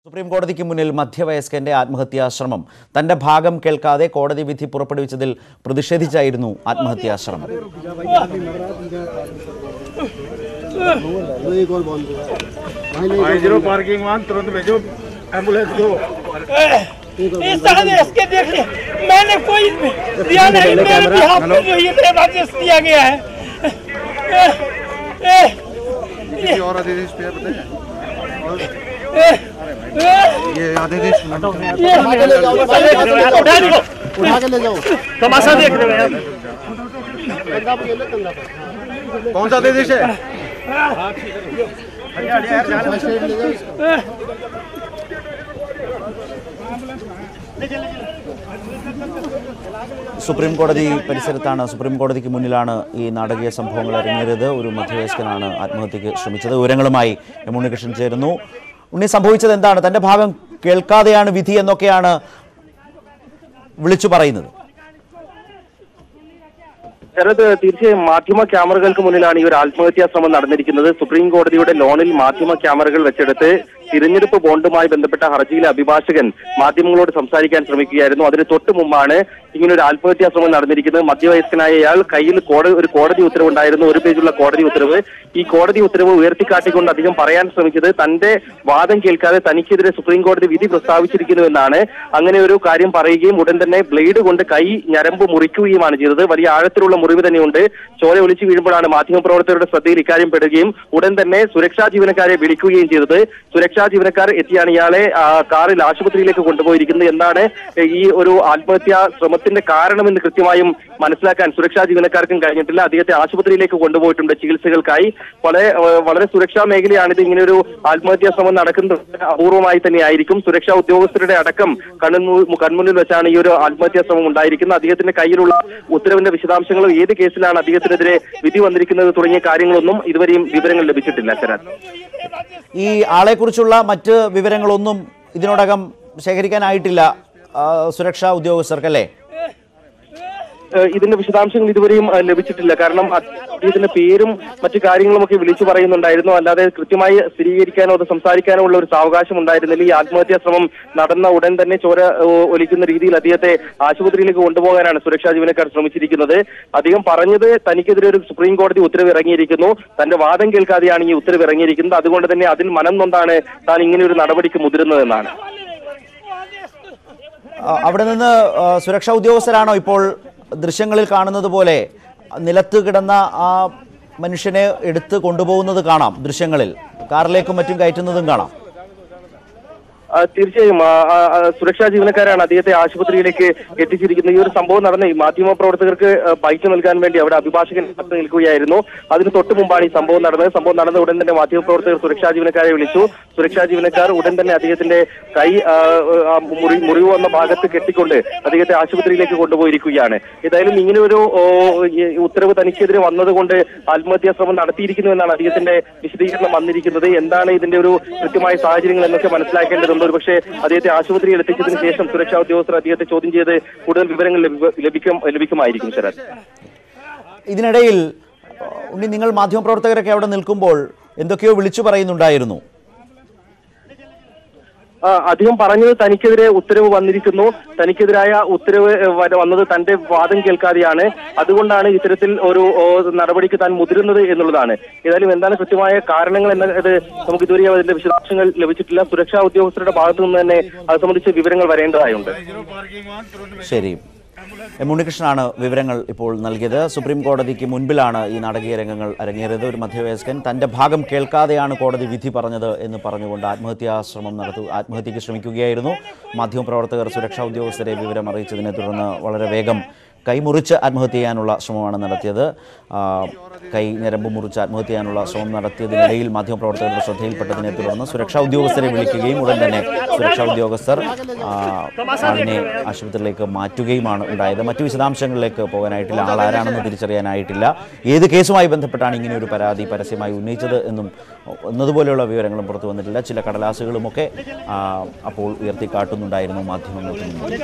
Supreme കോടതിക്ക് മുന്നിൽ മധ്യവയസ്കന്റെ ആത്മഹത്യാശ്രമം തന്റെ ഭാഗം കേൾക്കാതെ കോടതി വിധി പുറപ്പെടുവിച്ചതിൽ പ്രതിഷേധിച്ചായിരുന്നു ആത്മഹത്യാശ്രമം. मैंने कोई दिया नहीं, मेरे बिहाफ पे जो ये राजेश दिया गया है। और आदेश पे बताएं, ये आदेश उठा के ले जाओ, तमाशा देख रहे हैं। कौन सा आदेश है? സുപ്രീം കോടതി പരിസരത്താണ്, സുപ്രീം കോടതിക്ക് മുന്നിലാണ് ഈ നാടകീയ സംഭവങ്ങൾ അരങ്ങേറിയത്. ഒരു മധ്യവയസ്കനാണ് ആത്മഹത്യക്ക് ശ്രമിച്ചത്. വിവരങ്ങളുമായി ഉണ്ണികൃഷ്ണൻ ചേരുന്നു. ഉണ്ണി, സംഭവിച്ചത് എന്താണ്? തന്റെ ഭാഗം കേൾക്കാതെയാണ് വിധി എന്നൊക്കെയാണ് വിളിച്ചു പറയുന്നത്. ശരത്, തീർച്ചയായും മാധ്യമ ക്യാമറകൾക്ക് മുന്നിലാണ് ഈ ഒരു ആത്മഹത്യാ ശ്രമം നടന്നിരിക്കുന്നത്. സുപ്രീം കോടതിയുടെ ലോണിൽ മാധ്യമ ക്യാമറകൾ വെച്ചെടുത്ത് തിരഞ്ഞെടുപ്പ് ബോണ്ടുമായി ബന്ധപ്പെട്ട ഹർജിയിലെ അഭിഭാഷകൻ മാധ്യമങ്ങളോട് സംസാരിക്കാൻ ശ്രമിക്കുകയായിരുന്നു. അതിന് തൊട്ടു മുമ്പാണ് ഇങ്ങനൊരു ആത്മഹത്യാ ശ്രമം നടന്നിരിക്കുന്നത്. മധ്യവയസ്കനായ ഇയാൾ കയ്യിൽ ഒരു കോടതി ഉത്തരവുണ്ടായിരുന്നു, ഒരു പേജുള്ള കോടതി ഉത്തരവ്. ഈ കോടതി ഉത്തരവ് ഉയർത്തിക്കാട്ടിക്കൊണ്ട് അദ്ദേഹം പറയാൻ ശ്രമിച്ചത് തന്റെ വാദം കേൾക്കാതെ തനിക്കെതിരെ സുപ്രീം കോടതി വിധി പ്രസ്താവിച്ചിരിക്കുന്നു എന്നാണ്. അങ്ങനെ ഒരു കാര്യം പറയുകയും ഉടൻ തന്നെ ബ്ലേഡ് കൊണ്ട് കൈ ഞരമ്പ് മുറിക്കുകയുമാണ് ചെയ്തത്. വലിയ ആഴത്തിലുള്ള മുറിവ് തന്നെയുണ്ട്. ചോര ഒലിച്ചു വീഴുമ്പോഴാണ് മാധ്യമപ്രവർത്തകരുടെ ശ്രദ്ധയിൽ ഇക്കാര്യം പെടുകയും ഉടൻ തന്നെ സുരക്ഷാ ജീവനക്കാരെ വിളിക്കുകയും ചെയ്തത്. സുരക്ഷാ ജീവനക്കാർ എത്തിയാണ് ഇയാളെ കാറിൽ ആശുപത്രിയിലേക്ക് കൊണ്ടുപോയിരിക്കുന്നത്. എന്താണ് ഈ ഒരു ആത്മഹത്യാ ശ്രമത്തിന്റെ കാരണമെന്ന് കൃത്യമായും മനസ്സിലാക്കാൻ സുരക്ഷാ ജീവനക്കാർക്കും കഴിഞ്ഞിട്ടില്ല. അദ്ദേഹത്തെ ആശുപത്രിയിലേക്ക് കൊണ്ടുപോയിട്ടുണ്ട് ചികിത്സകൾക്കായി. വളരെ സുരക്ഷാ മേഖലയാണിത്. ഇങ്ങനെയൊരു ആത്മഹത്യാ ശ്രമം നടക്കുന്നത് അപൂർവമായി തന്നെയായിരിക്കും. സുരക്ഷാ ഉദ്യോഗസ്ഥരുടെ അടക്കം കൺമുന്നിൽ വെച്ചാണ് ഈ ഒരു ആത്മഹത്യാ ശ്രമം ഉണ്ടായിരിക്കുന്നത്. അദ്ദേഹത്തിന്റെ കയ്യിലുള്ള ഉത്തരവിന്റെ വിശദാംശങ്ങളും ഏത് കേസിലാണ് അദ്ദേഹത്തിനെതിരെ വിധി വന്നിരിക്കുന്നത് തുടങ്ങിയ കാര്യങ്ങളൊന്നും ഇതുവരെയും വിവരങ്ങൾ ലഭിച്ചിട്ടില്ല. ശരത്, ഈ ആളെക്കുറിച്ചുള്ള മറ്റ് വിവരങ്ങളൊന്നും ഇതിനോടകം ശേഖരിക്കാനായിട്ടില്ല സുരക്ഷാ ഉദ്യോഗസ്ഥർക്കല്ലേ? ഇതിന്റെ വിശദാംശങ്ങൾ ഇതുവരെയും ലഭിച്ചിട്ടില്ല. കാരണം അദ്ദേഹത്തിന്റെ പേരും മറ്റു കാര്യങ്ങളുമൊക്കെ വിളിച്ചു പറയുന്നുണ്ടായിരുന്നു. അല്ലാതെ കൃത്യമായി സ്ഥിരീകരിക്കാനോ അത് സംസാരിക്കാനോ ഉള്ള ഒരു സാവകാശം ഉണ്ടായിരുന്നില്ല. ഈ ആത്മഹത്യാ ശ്രമം നടന്ന ഉടൻ തന്നെ ചോര ഒലിക്കുന്ന രീതിയിൽ അദ്ദേഹത്തെ ആശുപത്രിയിലേക്ക് കൊണ്ടുപോകാനാണ് സുരക്ഷാ ജീവനക്കാർ ശ്രമിച്ചിരിക്കുന്നത്. അദ്ദേഹം പറഞ്ഞത് തനിക്കെതിരെ ഒരു സുപ്രീം കോടതി ഉത്തരവ് ഇറങ്ങിയിരിക്കുന്നു, തന്റെ വാദം കേൾക്കാതെയാണ് ഈ ഉത്തരവ് ഇറങ്ങിയിരിക്കുന്നത്, അതുകൊണ്ട് തന്നെ അതിൽ മനം നൊന്താണ് താൻ ഇങ്ങനെ ഒരു നടപടിക്ക് മുതിരുന്നതെന്നാണ്. അവിടെ നിന്ന് സുരക്ഷാ ഉദ്യോഗസ്ഥരാണോ ഇപ്പോൾ ദൃശ്യങ്ങളിൽ കാണുന്നത് പോലെ നിലത്ത് കിടന്ന ആ മനുഷ്യനെ എടുത്ത് കൊണ്ടുപോകുന്നത് കാണാം? ദൃശ്യങ്ങളിൽ കാറിലേക്കും മറ്റും കയറ്റുന്നതും കാണാം. തീർച്ചയായും സുരക്ഷാ ജീവനക്കാരാണ് അദ്ദേഹത്തെ ആശുപത്രിയിലേക്ക് എത്തിച്ചിരിക്കുന്നത്. ഈ ഒരു സംഭവം നടന്ന ഈ മാധ്യമ പ്രവർത്തകർക്ക് ബൈക്ക് നൽകാൻ വേണ്ടി അവിടെ അഭിഭാഷകൻ നിൽക്കുകയായിരുന്നു. അതിന് തൊട്ട് മുമ്പാണ് ഈ സംഭവം നടന്നത്. സംഭവം നടന്ന ഉടൻ തന്നെ മാധ്യമ പ്രവർത്തകർ സുരക്ഷാ ജീവനക്കാരെ വിളിച്ചു. സുരക്ഷാ ജീവനക്കാർ ഉടൻ തന്നെ അദ്ദേഹത്തിന്റെ കൈ മുറിവ് വന്ന ഭാഗത്ത് കെട്ടിക്കൊണ്ട് അദ്ദേഹത്തെ ആശുപത്രിയിലേക്ക് കൊണ്ടുപോയിരിക്കുകയാണ്. ഏതായാലും ഇങ്ങനെ ഒരു ഉത്തരവ് തനിക്കെതിരെ വന്നതുകൊണ്ട് ആത്മഹത്യാ ശ്രമം നടത്തിയിരിക്കുന്നു എന്നാണ് അദ്ദേഹത്തിന്റെ വിശദീകരണം വന്നിരിക്കുന്നത്. എന്താണ് ഇതിന്റെ ഒരു കൃത്യമായ സാഹചര്യങ്ങൾ എന്നൊക്കെ മനസ്സിലാക്കേണ്ടതുണ്ട്. പക്ഷേ അദ്ദേഹത്തെ ആശുപത്രിയിൽ എത്തിച്ചതിന് ശേഷം സുരക്ഷാ ഉദ്യോഗസ്ഥർ അദ്ദേഹത്തെ ചോദ്യം ചെയ്ത് കൂടുതൽ വിവരങ്ങൾ ലഭിക്കുമായിരിക്കും. ശരത്, ഇതിനിടയിൽ നിങ്ങൾ മാധ്യമപ്രവർത്തകരൊക്കെ അവിടെ നിൽക്കുമ്പോൾ എന്തൊക്കെയോ വിളിച്ചു പറയുന്നുണ്ടായിരുന്നു. അദ്ദേഹം പറഞ്ഞത് തനിക്കെതിരെ ഉത്തരവ് വന്നിരിക്കുന്നു, തനിക്കെതിരായ ഉത്തരവ് വന്നത് തന്റെ വാദം കേൾക്കാതെയാണ്, അതുകൊണ്ടാണ് ഇത്തരത്തിൽ ഒരു നടപടിക്ക് താൻ മുതിരുന്നത് എന്നുള്ളതാണ്. ഏതായാലും എന്താണ് കൃത്യമായ കാരണങ്ങൾ എന്നത് നമുക്ക് ഇതുവരെ അതിന്റെ വിശദാംശങ്ങൾ ലഭിച്ചിട്ടില്ല. സുരക്ഷാ ഉദ്യോഗസ്ഥരുടെ ഭാഗത്തു നിന്ന് തന്നെ അത് സംബന്ധിച്ച് വിവരങ്ങൾ വരേണ്ടതായുണ്ട്. ശരി, ഉണ്ണികൃഷ്ണനാണ് വിവരങ്ങൾ ഇപ്പോൾ നൽകിയത്. സുപ്രീം കോടതിക്ക് മുൻപിലാണ് ഈ നാടകീയ രംഗങ്ങൾ അരങ്ങേറിയത്. ഒരു മധ്യവയസ്കൻ തന്റെ ഭാഗം കേൾക്കാതെയാണ് കോടതി വിധി പറഞ്ഞത് എന്ന് പറഞ്ഞുകൊണ്ട് ആത്മഹത്യയ്ക്ക് ശ്രമിക്കുകയായിരുന്നു. മാധ്യമപ്രവർത്തകർ സുരക്ഷാ ഉദ്യോഗസ്ഥരെ വിവരം അറിയിച്ചതിനെ തുടർന്ന് വളരെ വേഗം കൈമുറിച്ച് ആത്മഹത്യ ചെയ്യാനുള്ള ശ്രമമാണ് നടത്തിയത്. കൈ ഞരമ്പ് മുറിച്ച് ആത്മഹത്യ ചെയ്യാനുള്ള ശ്രമം നടത്തിയതിനിടയിൽ മാധ്യമപ്രവർത്തകരുടെ ശ്രദ്ധയിൽപ്പെട്ടതിനെ തുടർന്ന് സുരക്ഷാ ഉദ്യോഗസ്ഥരെ വിളിക്കുകയും ഉടൻ തന്നെ സുരക്ഷാ ഉദ്യോഗസ്ഥർ ആളിനെ ആശുപത്രിയിലേക്ക് മാറ്റുകയുമാണ് ഉണ്ടായത്. മറ്റു വിശദാംശങ്ങളിലേക്ക് പോകാനായിട്ടില്ല. ആളാരാണെന്ന് തിരിച്ചറിയാനായിട്ടില്ല. ഏത് കേസുമായി ബന്ധപ്പെട്ടാണ് ഇങ്ങനെ ഒരു പരാതി പരസ്യമായി ഉന്നയിച്ചത് എന്നതുപോലെയുള്ള വിവരങ്ങളും പുറത്തു വന്നിട്ടില്ല. ചില കടലാസുകളുമൊക്കെ അപ്പോൾ ഉയർത്തിക്കാട്ടുന്നുണ്ടായിരുന്നു മാധ്യമങ്ങൾക്ക് മുന്നിൽ.